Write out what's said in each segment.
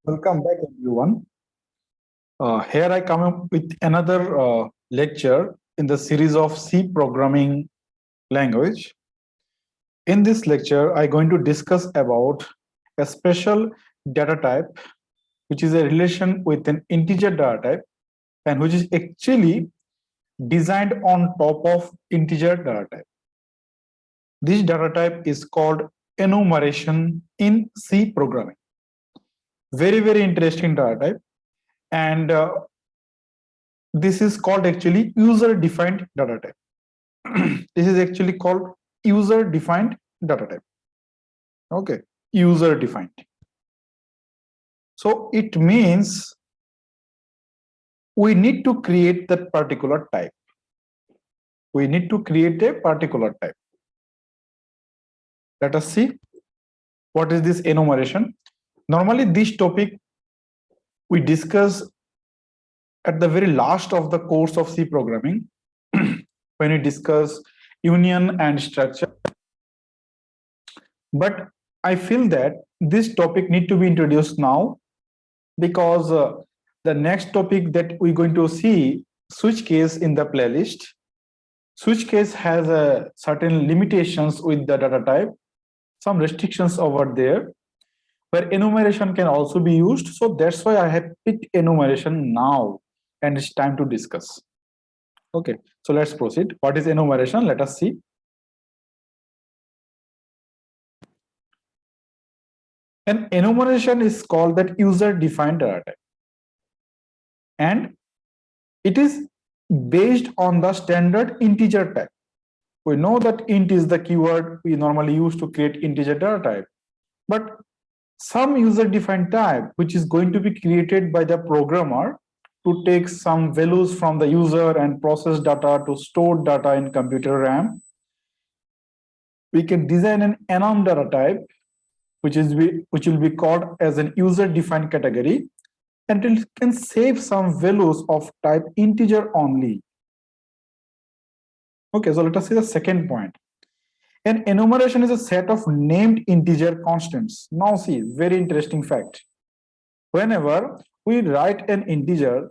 Welcome back, everyone. Here I come up with another lecture in the series of C programming language. In this lecture, I'm going to discuss about a special data type, which is a relation with an integer data type, and which is actually designed on top of integer data type. This data type is called enumeration in C programming. Very interesting data type, and this is called actually user defined data type. This is actually called user defined data type. Okay, user defined. So it means we need to create that particular type. We need to create a particular type. Let us see what is this enumeration. Normally this topic we discuss at the very last of the course of C programming when we discuss union and structure. But I feel that this topic need to be introduced now because the next topic that we're going to see, switch case in the playlist. Switch case has certain limitations with the data type, some restrictions over there, where enumeration can also be used. So that's why I have picked enumeration now, and it's time to discuss. Okay, so let's proceed. What is enumeration? Let us see. An enumeration is called that user-defined data type, and it is based on the standard integer type. We know that int is the keyword we normally use to create integer data type, but some user-defined type, which is going to be created by the programmer to take some values from the user and process data to store data in computer RAM. We can design an enum data type, which will be called as an user-defined category, and it can save some values of type integer only. Okay, so let us see the second point. An enumeration is a set of named integer constants. Now see, very interesting fact. Whenever we write an integer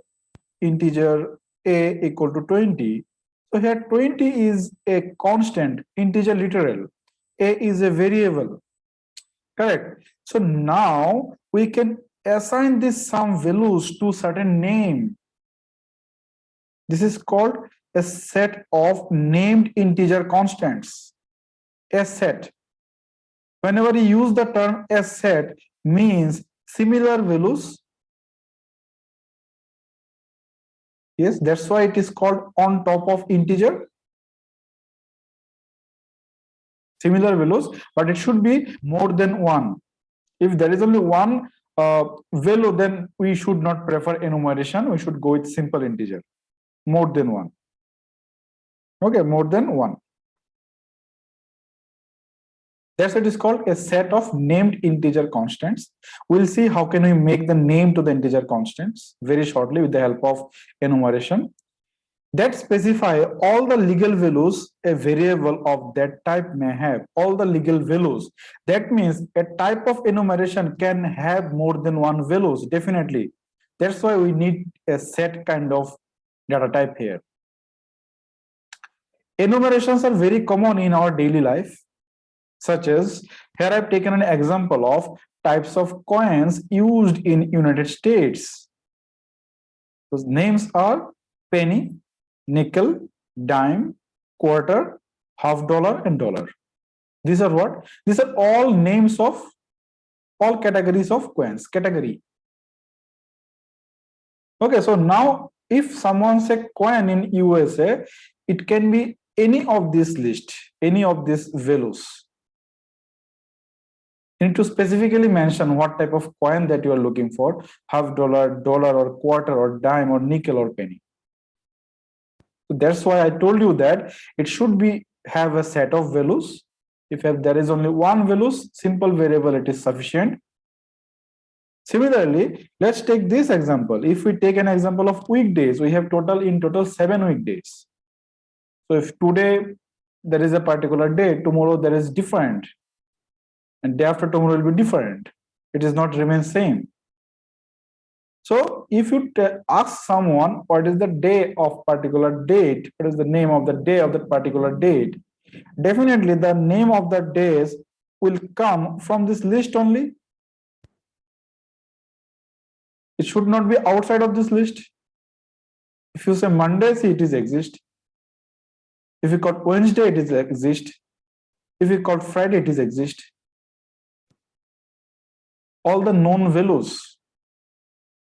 a equal to 20, so here 20 is a constant, integer literal. A is a variable, correct? So now we can assign this some values to certain name. This is called a set of named integer constants. A set. Whenever you use the term a set, means similar values. Yes, that's why it is called on top of integer. Similar values, but it should be more than one. If there is only one value, then we should not prefer enumeration. We should go with simple integer. More than one. Okay, more than one. That's what is called a set of named integer constants. We'll see how can we make the name to the integer constants very shortly with the help of enumeration. That specify all the legal values a variable of that type may have, all the legal values. That means a type of enumeration can have more than one values, definitely. That's why we need a set kind of data type here. Enumerations are very common in our daily life, such as here I've taken an example of types of coins used in United States. Those names are penny, nickel, dime, quarter, half dollar, and dollar. These are what? These are all names of all categories of coins. Category. Okay, so now if someone say coin in USA, it can be any of this list, any of these values. You need to specifically mention what type of coin that you are looking for: half dollar, dollar, or quarter, or dime, or nickel, or penny. So that's why I told you that it should be have a set of values. If there is only one values, simple variable, it is sufficient. Similarly, let's take this example. If we take an example of weekdays, we have in total 7 weekdays. So if today there is a particular day, tomorrow there is different, and day after tomorrow will be different. It is not remain same. So if you ask someone what is the day of particular date, what is the name of the day of that particular date, definitely the name of the days will come from this list only. It should not be outside of this list. If you say Monday, see, it is exist. If you call Wednesday, it is exist. If you call Friday, it is exist. All the known values.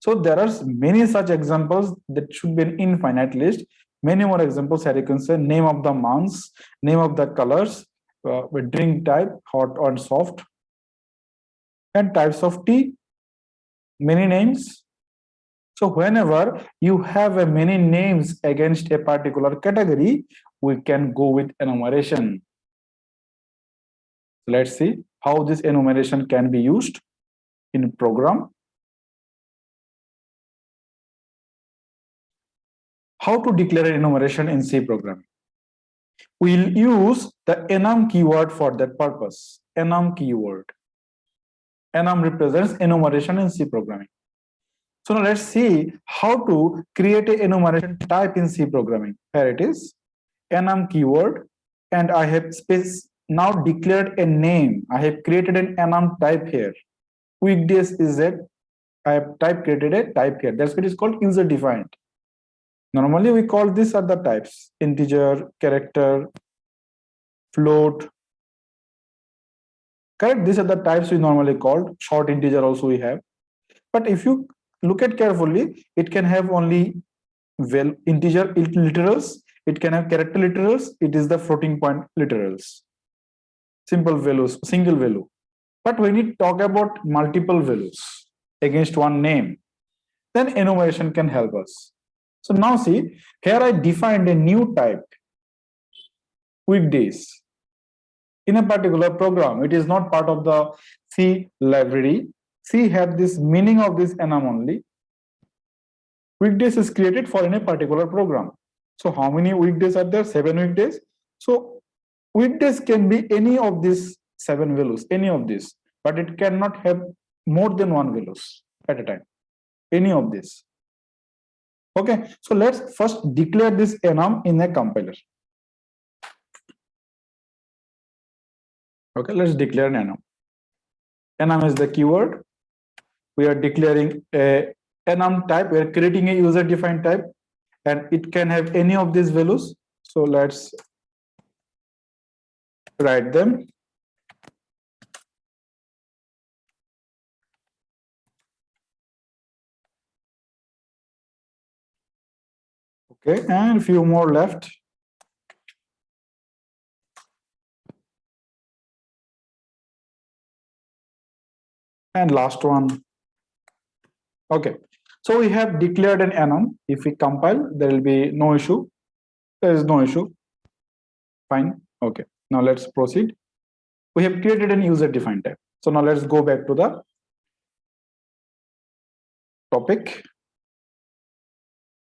So there are many such examples that should be an infinite list. Many more examples here you can say name of the months, name of the colors, with drink type, hot or soft, and types of tea, many names. So whenever you have a many names against a particular category, we can go with enumeration. Let's see how this enumeration can be used in program. How to declare an enumeration in C programming? We'll use the enum keyword for that purpose. Enum keyword. Enum represents enumeration in C programming. So now let's see how to create an enumeration type in C programming. Here it is, enum keyword, and I have now declared a name. I have created an enum type here. Weekdays is it. I have created a type here. That's what is called user defined. Normally we call these are the types: integer, character, float. Correct? These are the types we normally called. Short integer also we have. But if you look at carefully, it can have only integer literals. It can have character literals. It is the floating point literals. Simple values, single value. But when we talk about multiple values against one name, then enumeration can help us. So now see, here I defined a new type, weekdays. In a particular program, it is not part of the C library. C have this meaning of this enum only. Weekdays is created for in a particular program. So how many weekdays are there? 7 weekdays. So weekdays can be any of these 7 values, any of these, but it cannot have more than one values at a time. Any of this. Okay, so let's first declare this enum in a compiler. Okay, let's declare an enum. Enum is the keyword. We are declaring a enum type. We are creating a user defined type, and it can have any of these values. So let's write them. Okay, and a few more left. And last one. Okay, so we have declared an enum. If we compile, there will be no issue. There is no issue. Fine. Okay, now let's proceed. We have created an user defined type. So now let's go back to the topic.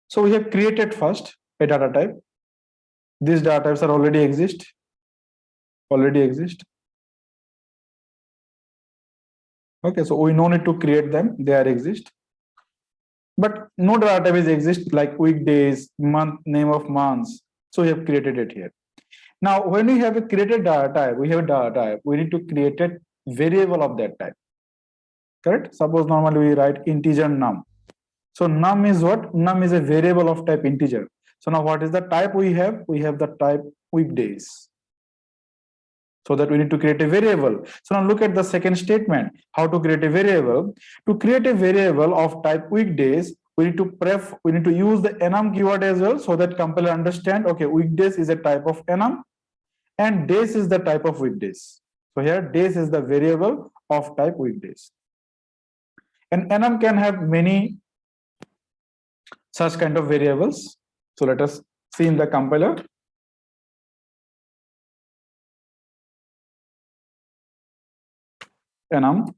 So we have created first a data type. These data types are already exist. Okay, so we no need to create them. They are exist. But no data type is exist like weekdays, month, name of months. So we have created it here. Now, when we have a created data type, we have a data type. We need to create a variable of that type. Correct? Suppose normally we write integer num. So num is what? Num is a variable of type integer. So now what is the type we have? We have the type weekdays. So that we need to create a variable. So now look at the second statement. How to create a variable? To create a variable of type weekdays, we need to use the enum keyword as well, so that compiler understand, okay, weekdays is a type of enum and days is the type of weekdays. So here days is the variable of type weekdays. And enum can have many such kind of variables. So let us see in the compiler. Enum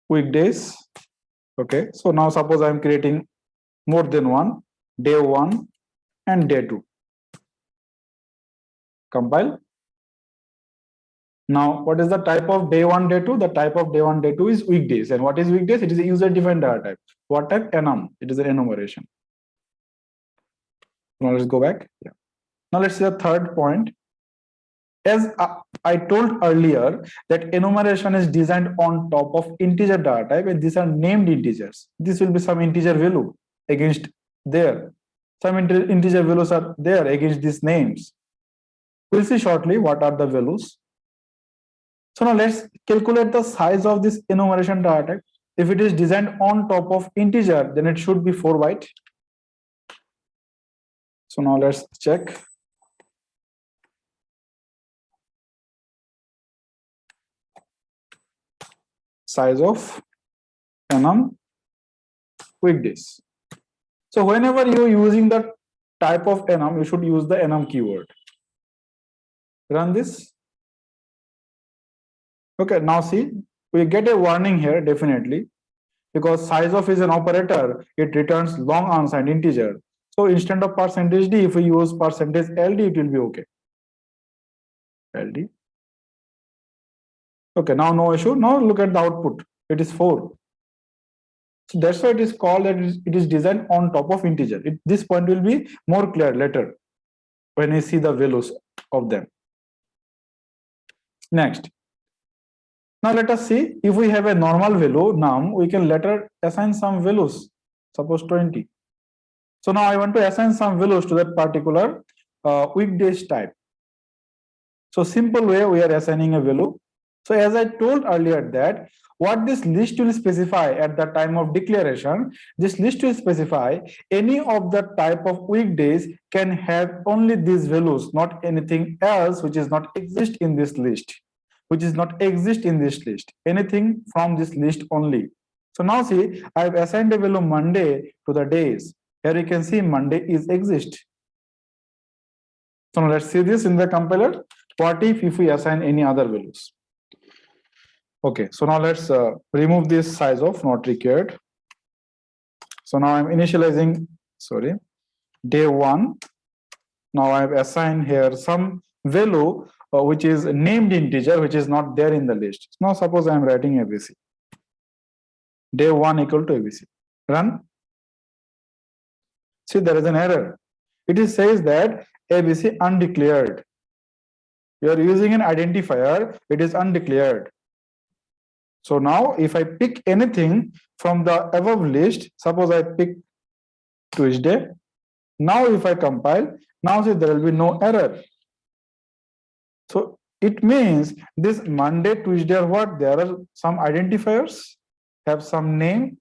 weekdays. Okay, so now suppose I am creating more than one, day 1 and day 2. Compile. Now, what is the type of day one, day two? The type of day one, day two is weekdays. And what is weekdays? It is a user-defined data type. What type? Enum. It is an enumeration. Now let's go back. Yeah. Now let's see the third point. As I told earlier that enumeration is designed on top of integer data type, and these are named integers. This will be some integer value against there. Some integer values are there against these names. We'll see shortly what are the values. So now let's calculate the size of this enumeration data type. If it is designed on top of integer, then it should be 4 byte. So now let's check. Size of enum weekdays. So whenever you're using the type of enum, you should use the enum keyword. Run this. Okay, now see, we get a warning here definitely, because size of is an operator, it returns long unsigned integer. So instead of percentage %d, if we use percentage %ld, it will be okay. LD. Okay, now no issue. Now look at the output. It is 4. So that's why it is called that it is designed on top of integer. This point will be more clear later when we see the values of them. Next. Now let us see if we have a normal value num, we can later assign some values, suppose 20. So now I want to assign some values to that particular weekdays type. So simple way we are assigning a value. So as I told earlier that what this list will specify at the time of declaration, this list will specify any of the type of weekdays can have only these values, not anything else which is not exist in this list, anything from this list only. So now see, I have assigned a value Monday to the days. Here you can see Monday is exist. So now let's see this in the compiler. What if we assign any other values? Okay, so now let's remove this size of not required. So now I'm initializing, day one. Now I've assigned here some value which is named integer, which is not there in the list. Now suppose I'm writing ABC. Day one equal to ABC. Run. See, there is an error. It says that ABC undeclared. You are using an identifier, it is undeclared. So now if I pick anything from the above list, suppose I pick Tuesday. Now if I compile, now see there will be no error. So it means this Monday, Tuesday or what, there are some identifiers, have some name,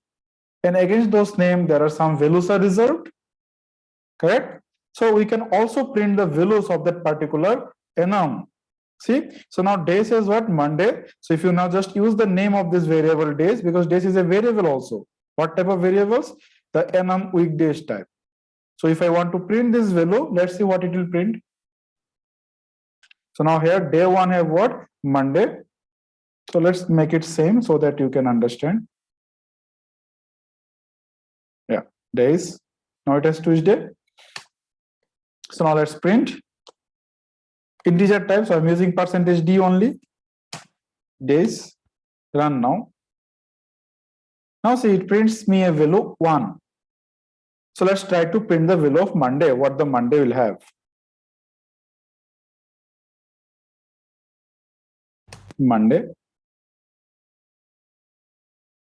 and against those names there are some values are reserved. Correct? So we can also print the values of that particular enum. See, so now days is what? Monday. So if you now just use the name of this variable days, because days is a variable also. What type of variables? The enum weekdays type. So if I want to print this value, let's see what it will print. So now here day one have what? Monday. So let's make it same so that you can understand. Yeah, days. Now it has Tuesday. So now let's print integer type. So I'm using percentage %d only. Days. Run now. Now see, it prints me a value 1. So let's try to print the value of Monday, what the Monday will have. Monday.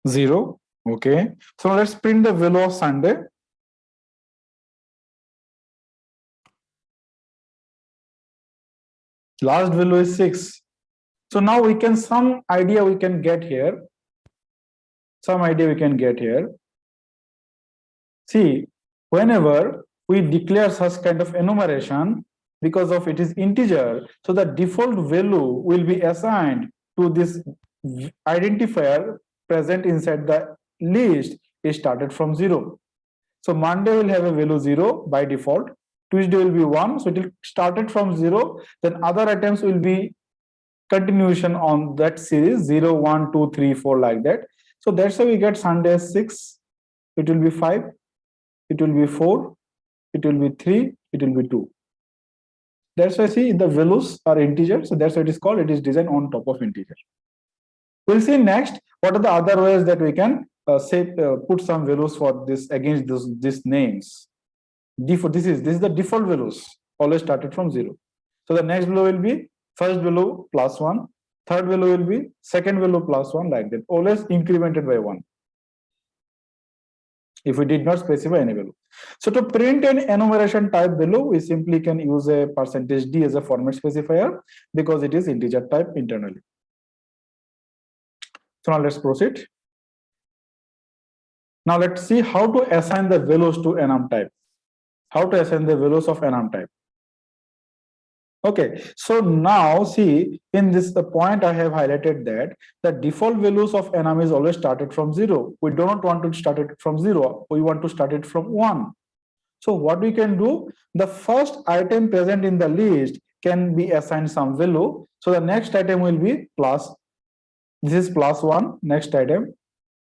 0. Okay. So let's print the value of Sunday. Last value is 6. So now we can, some idea we can get here. See, whenever we declare such kind of enumeration, because of it is integer, so the default value will be assigned to this identifier present inside the list is started from 0. So Monday will have a value 0 by default. Tuesday will be 1, so it will started from 0. Then other items will be continuation on that series 0, 1, 2, 3, 4 like that. So that's how we get Sunday 6. It will be 5. It will be 4. It will be 3. It will be 2. That's why see the values are integer. So that's why it is called, it is designed on top of integer. We'll see next what are the other ways that we can put some values for this against these names. Default, this is the default values, always started from 0. So the next value will be first value plus 1, third value will be second value plus 1, like that, always incremented by 1 if we did not specify any value. So to print an enumeration type value, we simply can use a %d as a format specifier because it is integer type internally. So now let's proceed. Now let's see how to assign the values to enum type. How to assign the values of enum type. Okay, so now see in this the point I have highlighted that the default values of enum is always started from 0. We do not want to start it from 0. We want to start it from 1. So what we can do, the first item present in the list can be assigned some value. So the next item will be plus, this is plus 1, next item.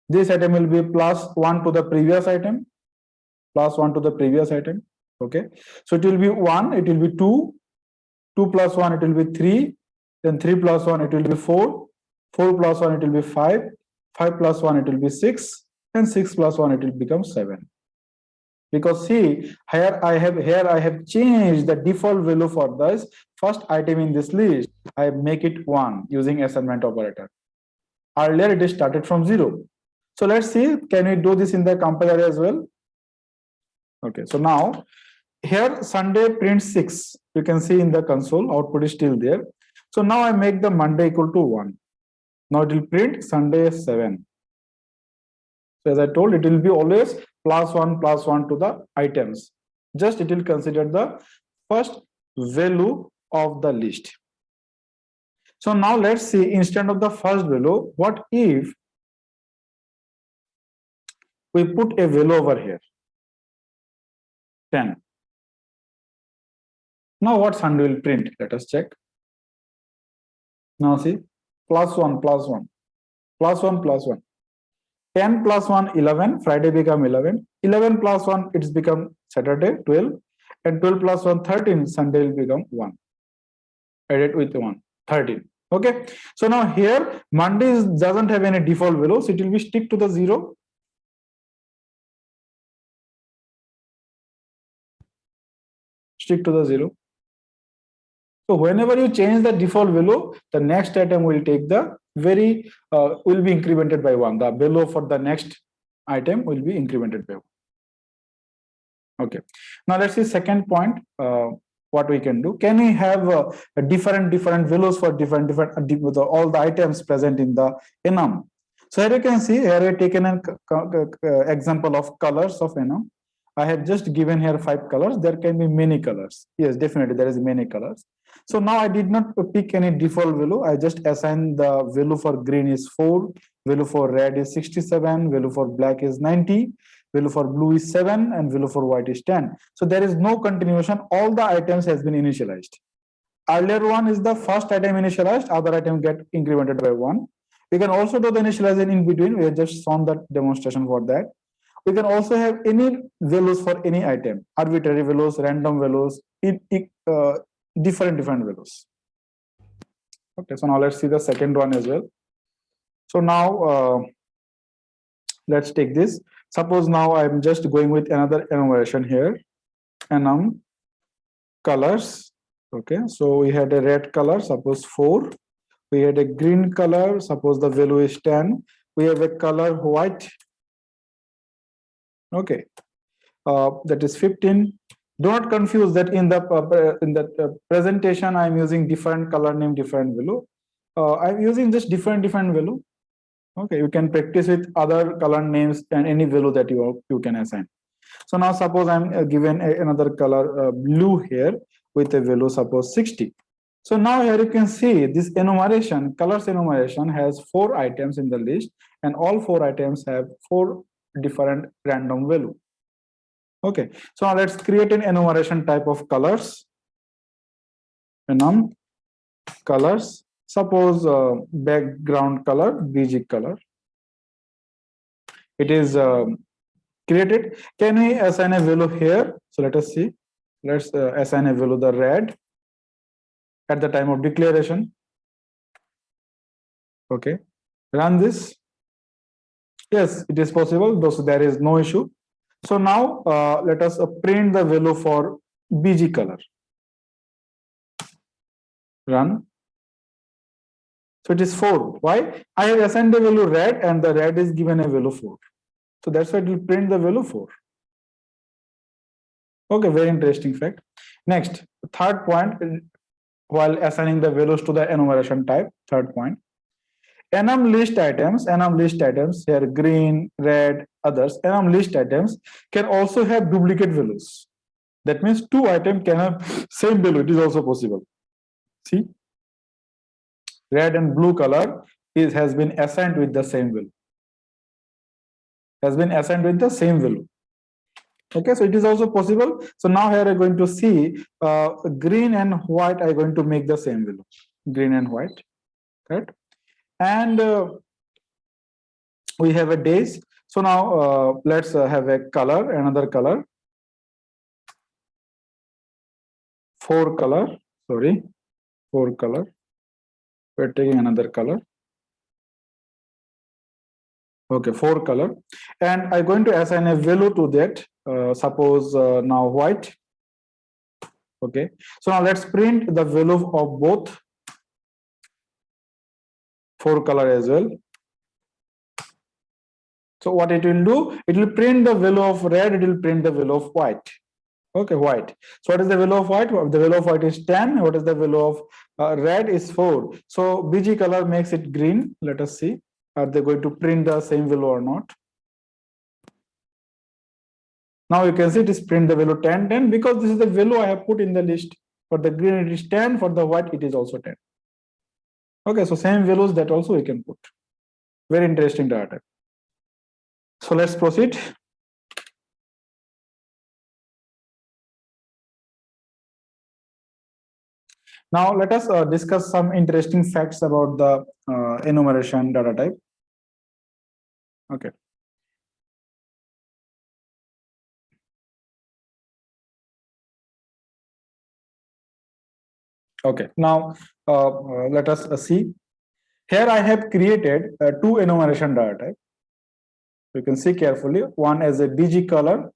This item will be plus 1 to the previous item, plus 1 to the previous item. Okay, so it will be 1, it will be 2, 2 plus 1 it will be 3, then 3 plus 1 it will be 4, 4 plus 1 it will be 5, 5 plus 1 it will be 6, and 6 plus 1 it will become 7. Because see here I have changed the default value for this first item in this list. I make it 1 using assignment operator. Earlier it is started from 0. So let's see, can we do this in the compiler as well? Okay, so now here Sunday prints 6. You can see in the console output is still there. So now I make the Monday equal to 1. Now it will print Sunday 7. So as I told, it will be always plus 1 to the items. Just it will consider the first value of the list. So now let's see, instead of the first value, what if we put a value over here, 10. Now what Sunday will print? Let us check. Now see, plus 1, plus 1, plus 1, plus 1. 10 plus 1, 11, Friday become 11. 11 plus 1, it's become Saturday, 12. And 12 plus 1, 13, Sunday will become 1. Added with 1, 13. Okay. So now here, Monday doesn't have any default value, so it will be stick to the 0. Stick to the 0. So whenever you change the default value, the next item will take the will be incremented by 1. The value for the next item will be incremented by 1. Okay. Now let's see second point. What we can do? Can we have different values for different all the items present in the enum? So here you can see, here I have taken an example of colors of enum. I have just given here 5 colors. There can be many colors. Yes, definitely there is many colors. So now I did not pick any default value. I just assigned the value for green is 4, value for red is 67, value for black is 90, value for blue is 7, and value for white is 10. So there is no continuation. All the items has been initialized. Earlier one is the first item initialized, other item get incremented by 1. We can also do the initialization in between. We have just shown that demonstration for that. We can also have any values for any item, arbitrary values, random values, different values. Okay, so now let's see the second one as well. So now let's take this. Suppose now I'm just going with another enumeration here. Enum colors. Okay, so we had a red color, suppose 4. We had a green color, suppose the value is 10. We have a color white. Okay, that is 15. Do not confuse that in the presentation I'm using different color name, different value. I'm using just different value. Okay, you can practice with other color names and any value that you can assign. So now suppose I'm given another color blue here with a value suppose 60. So now here you can see this enumeration, colors enumeration has 4 items in the list, and all 4 items have 4 different random value. Okay, so now let's create an enumeration type of colors. Enum colors. Suppose background color, BG color. It is created. Can we assign a value here? So let us see. Let's assign a value the red. at the time of declaration. Okay, run this. Yes, it is possible, though there is no issue. So now let us print the value for BG color. Run. So it is 4. Why? I have assigned the value red and the red is given a value 4. So that's why it will print the value 4. Okay, very interesting fact. Next, third point, while assigning the values to the enumeration type, third point. Enum list items here green, red, others, enum list items can also have duplicate values. That means two items can have same value. It is also possible. See, red and blue color has been assigned with the same value. Has been assigned with the same value. Okay, so it is also possible. So now here I'm going to see green and white are going to make the same value. Green and white, right? And we have a days. So now let's have a color, another color. 4 color, sorry, 4 color. We're taking another color. Okay, 4 color. And I'm going to assign a value to that. Suppose now white. Okay, so now let's print the value of both 4 color as well. So what it will do, it will print the value of red, it will print the value of white. Okay, white. So what is the value of white? The value of white is 10. What is the value of red is 4. So BG color makes it green. Let us see. Are they going to print the same value or not? Now you can see it is print the value 10, 10 because this is the value I have put in the list. For the green it is 10, for the white it is also 10. Okay, so same values that also we can put. Very interesting data. So let's proceed. Now let us discuss some interesting facts about the enumeration data type. Okay. Okay, now let us see. Here I have created two enumeration data type. You can see carefully, one as a BG color,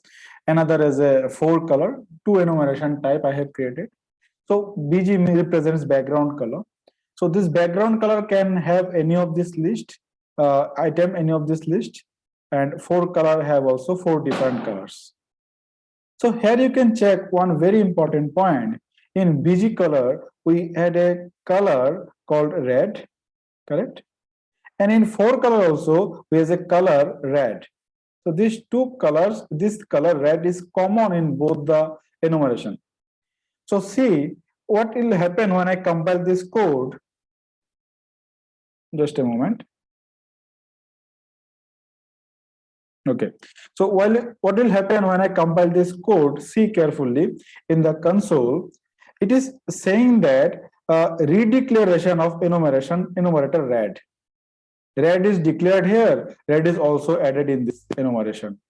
another as a 4 color, two enumeration type I have created. So BG represents background color. So this background color can have any of this list, item, any of this list, and 4 color have also 4 different colors. So here you can check one very important point. In BG color, we had a color called red, correct? And in 4 color also, we have a color red. So these two colors, this color red is common in both the enumeration. So see what will happen when I compile this code. Just a moment. Okay, so what will happen when I compile this code, see carefully in the console, it is saying that redeclaration of enumeration, enumerator red. Red is declared here, red is also added in this enumeration.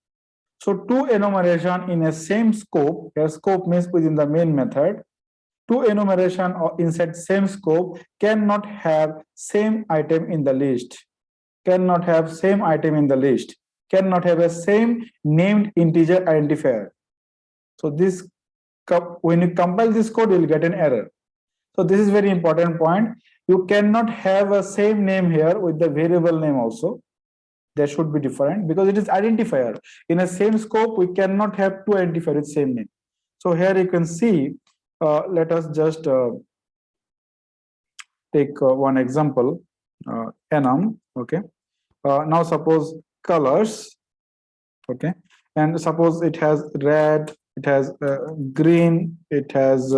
So two enumeration in a same scope, here scope means within the main method, two enumeration or inside same scope cannot have same item in the list, cannot have same item in the list, cannot have a same named integer identifier. So this, when you compile this code, you will get an error. So this is very important point. You cannot have a same name here with the variable name also. They should be different because it is identifier. In a same scope, we cannot have two identifiers with same name. So here you can see, let us just take one example, enum, okay. Now suppose colors, okay, and suppose it has red, it has green, it has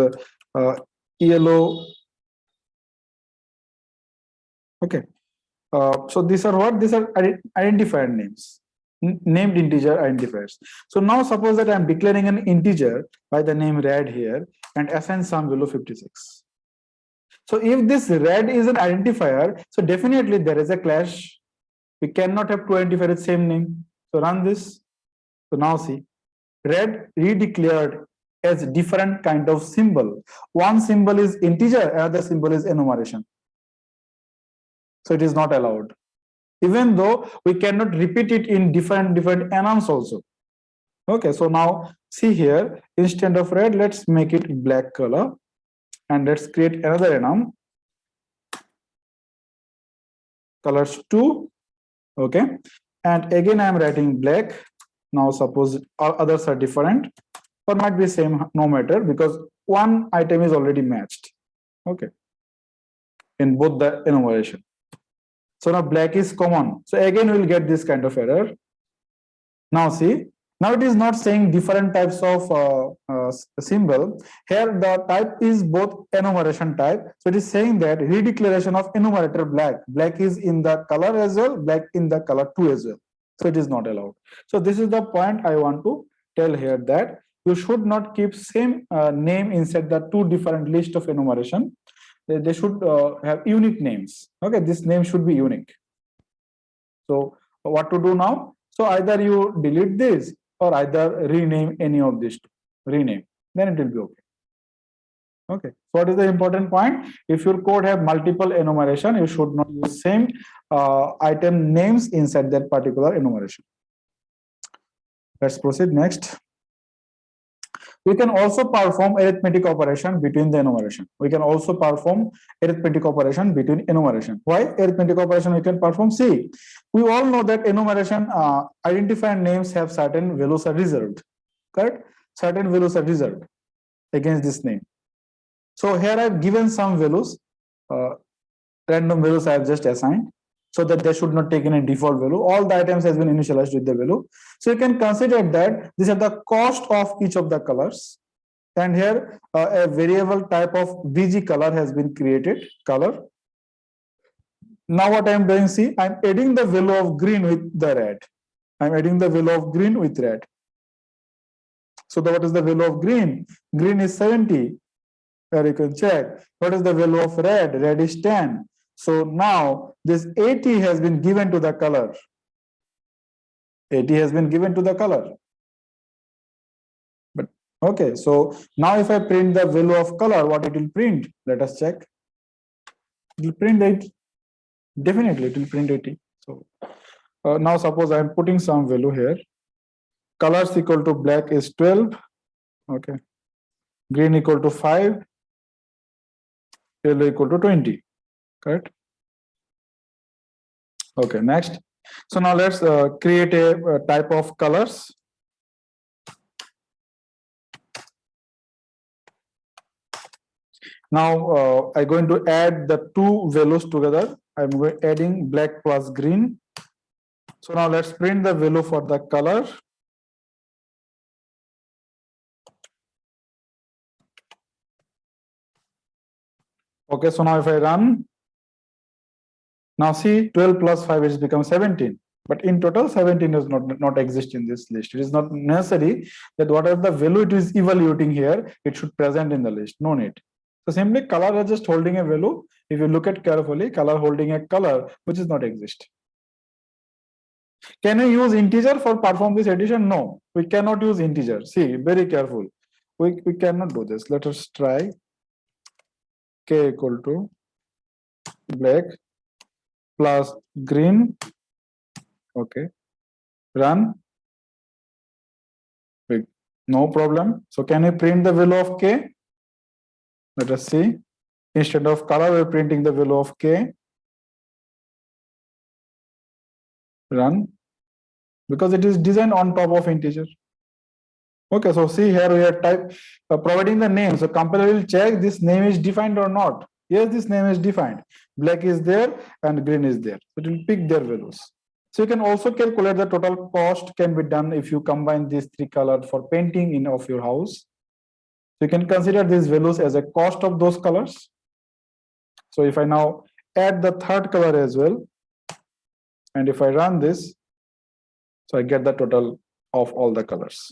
yellow, okay. So these are what? These are identifier names, named integer identifiers. So now suppose that I'm declaring an integer by the name red here and assign some value 56. So if this red is an identifier, so definitely there is a clash. We cannot have two identifiers with same name. So run this. So now see, red redeclared as different kind of symbol. One symbol is integer, another symbol is enumeration. So it is not allowed. Even though we cannot repeat it in different enums also. Okay, so now see here, instead of red, let's make it black color, and let's create another enum, colors 2. Okay, and again I am writing black. Now suppose all others are different, or might be same, no matter, because one item is already matched. Okay, in both the enumeration. So now black is common. So again we'll get this kind of error. Now see, now it is not saying different types of symbol. Here the type is both enumeration type. So it is saying that redeclaration of enumerator black. Black is in the color as well, black in the color 2 as well. So it is not allowed. So this is the point I want to tell here, that you should not keep same name inside the two different list of enumeration. They should have unique names. Okay, this name should be unique. So what to do now? So either you delete this or either rename any of these two. Rename, then it will be okay. Okay. So what is the important point? If your code have multiple enumeration, you should not use same item names inside that particular enumeration. Let's proceed next. We can also perform arithmetic operation between the enumeration. We can also perform arithmetic operation between enumeration. Why arithmetic operation we can perform? See, we all know that enumeration identifier names have certain values are reserved. Correct? Certain values are reserved against this name. So here I've given some values, random values I have just assigned, so that they should not take any default value. All the items has been initialized with the value. So you can consider that these are the cost of each of the colors. And here a variable type of BG color has been created, color. Now what I am doing, see, I'm adding the value of green with the red. I'm adding the value of green with red. So what is the value of green? Green is 70. Here you can check. What is the value of red? Red is 10. So now this 80 has been given to the color. 80 has been given to the color. But okay, so now if I print the value of color, what it will print? Let us check. It will print 8. Definitely it will print 80. So now suppose I am putting some value here. Colors equal to black is 12. Okay. Green equal to 5. Yellow equal to 20. Correct? Okay, next. So now let's create a type of colors. Now I'm going to add the two values together. I'm adding black plus green. So now let's print the value for the color. Okay, so now if I run, now see 12 plus 5 is become 17. But in total, 17 does not exist in this list. It is not necessary that whatever the value it is evaluating here, it should present in the list. No need. So simply color is just holding a value. If you look at carefully, color holding a color which is not exist. Can we use integer for perform this addition? No, we cannot use integer. See, very careful. We cannot do this. Let us try. K equal to black plus green. Okay. Run. No problem. So can we print the value of K? Let us see. Instead of color, we're printing the value of K. Run. Because it is designed on top of integer. Okay, so see here we are providing the name. So compiler will check this name is defined or not. Yes, this name is defined. Black is there and green is there. So it will pick their values. So you can also calculate the total cost can be done if you combine these three colors for painting of your house. So you can consider these values as a cost of those colors. So if I now add the third color as well, and if I run this, so I get the total of all the colors.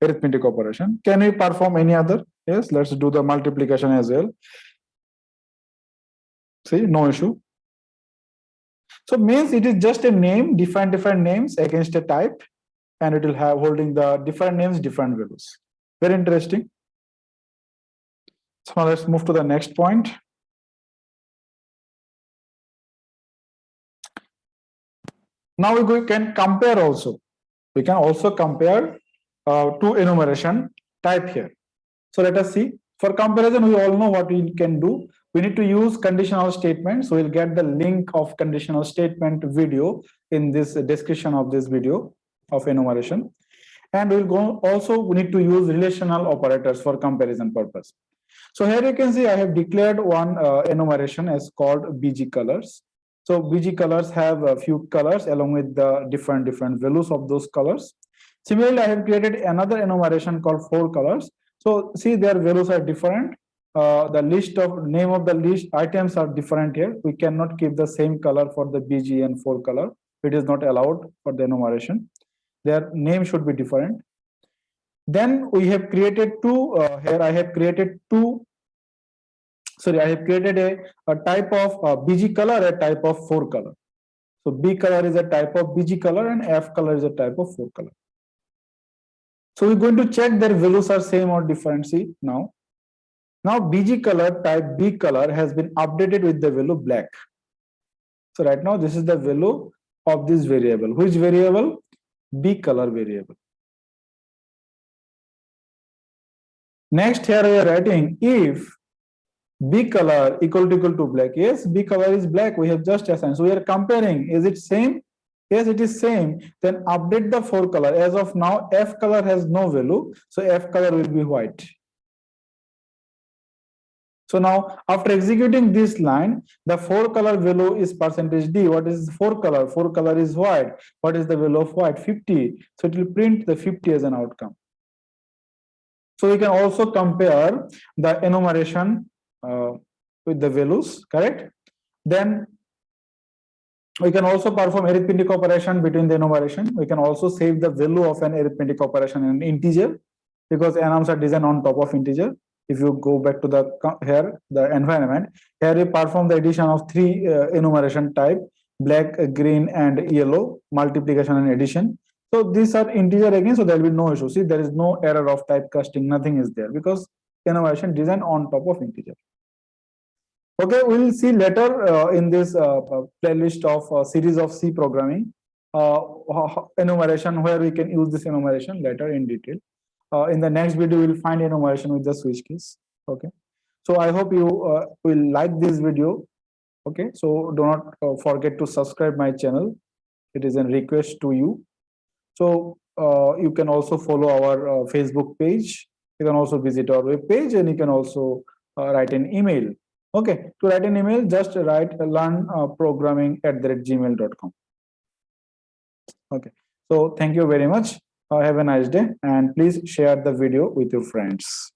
Arithmetic operation. Can we perform any other? Yes, let's do the multiplication as well. See, no issue. So means it is just a name, different names against a type, and it will have holding the different names, different values. Very interesting. So now let's move to the next point. Now we can compare also. We can also compare two enumeration type here. So let us see. For comparison, we all know what we can do. We need to use conditional statements. So we'll get the link of conditional statement video in this description of this video of enumeration. And we'll go also, we need to use relational operators for comparison purpose. So here you can see I have declared one enumeration as called BG colors. So BG colors have a few colors along with the different values of those colors. Similarly, I have created another enumeration called 4 colors. So see, their values are different. The list of name of the list items are different here. We cannot keep the same color for the BG and 4 color. It is not allowed for the enumeration. Their name should be different. Then we have created two. Here I have created two. Sorry, I have created a type of BG color, a type of 4 color. So B color is a type of BG color and F color is a type of 4 color. So we're going to check their values are same or different. See now. Now BG color type B color has been updated with the value black. So right now this is the value of this variable. Which variable? B color variable. Next here we are writing if B color equal to black. Yes, B color is black. We have just assigned. So we are comparing. Is it same? Yes, it is same. Then update the 4 color. As of now, F color has no value. So F color will be white. So now after executing this line, the 4 color value is percentage D. What is 4 color? 4 color is white. What is the value of white? 50. So it will print the 50 as an outcome. So we can also compare the enumeration with the values, correct? Then we can also perform arithmetic operation between the enumeration. We can also save the value of an arithmetic operation in an integer because enums are designed on top of integer. If you go back to the environment, here we perform the addition of 3 enumeration type: black, green, and yellow, multiplication and addition. So these are integer again, so there will be no issue. See, there is no error of typecasting, nothing is there because enumeration designed on top of integer. Okay, we will see later in this playlist of series of C programming enumeration where we can use this enumeration later in detail. In the next video, we will find enumeration with the switch case. Okay, so I hope you will like this video. Okay, so do not forget to subscribe my channel. It is a request to you. So you can also follow our Facebook page. You can also visit our web page, and you can also write an email. Okay, to write an email, just write learnprogramming@gmail.com. Okay, so thank you very much. Have a nice day, and please share the video with your friends.